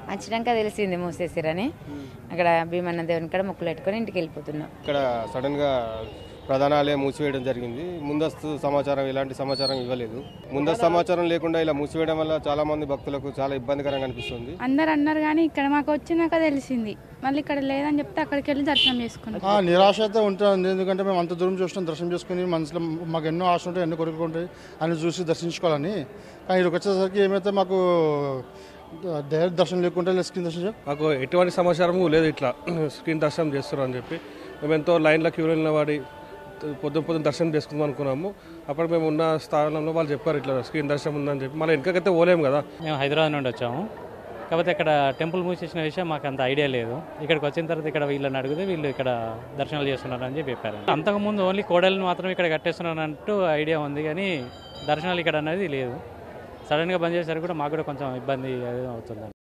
వచ్చినాక తెలిసింది మూసేసిరని. అక్కడ భీమన్న దేవుని కాడ మొక్కులు పెట్టుకొని ఇంటికి వెళ్ళిపోతున్నాం. ఇక్కడ సడన్ గా ప్రధానాలయం మూసివేయడం జరిగింది. ముందస్తు సమాచారం ఎలాంటి సమాచారం ఇవ్వలేదు. ముందస్తు సమాచారం లేకుండా ఇలా మూసివేయడం వల్ల చాలా మంది భక్తులకు చాలా ఇబ్బందికరంగా అనిపిస్తుంది. అందరు అన్నారు కానీ ఇక్కడ మాకు వచ్చినాక తెలిసింది. మళ్ళీ ఇక్కడ లేదని చెప్తే అక్కడికి వెళ్ళి దర్శనం చేసుకున్నాం. నిరాశ అయితే ఉంటుంది. ఎందుకంటే మేము అంత దూరం చూసినాం, దర్శనం చేసుకుని మనసులో మాకు ఎన్నో ఆశ ఉంటాయి, ఎన్నో కోరికలు ఉంటాయి అని చూసి దర్శించుకోవాలని. కానీ ఇక్కడికి వచ్చేసరికి ఏమైతే మాకు డైరెక్ట్ దర్శనం లేకుండా స్క్రీన్ దర్శనం మాకు ఎటువంటి సమాచారం లేదు. ఇట్లా స్క్రీన్ దర్శనం చేస్తారు అని చెప్పి మేము ఎంతో లైన్లో క్యూ వెళ్ళిన వాడి పొద్దున దర్శనం చేసుకుందాం అనుకున్నాము. అప్పుడు మేము ఉన్న స్థానంలో వాళ్ళు చెప్పారు ఇట్లా స్క్రీన్ దర్శనం ఉందని చెప్పి. మళ్ళీ వెనకైతే పోలేము కదా. మేము హైదరాబాద్ నుండి వచ్చాము. కాకపోతే ఇక్కడ టెంపుల్ మూసేసిన విషయం మాకు అంత ఐడియా లేదు. ఇక్కడికి వచ్చిన తర్వాత ఇక్కడ వీళ్ళని అడిగితే వీళ్ళు ఇక్కడ దర్శనాలు చేస్తున్నారు అని చెప్పి చెప్పారు. అంతకుముందు ఓన్లీ కోడలను మాత్రం ఇక్కడ కట్టేస్తున్నారు అంటూ ఐడియా ఉంది, కానీ దర్శనాలు ఇక్కడ అనేది లేదు. సడన్గా బంద్ చేసేసరికి కూడా మాకు కూడా కొంచెం ఇబ్బంది అవుతుంది.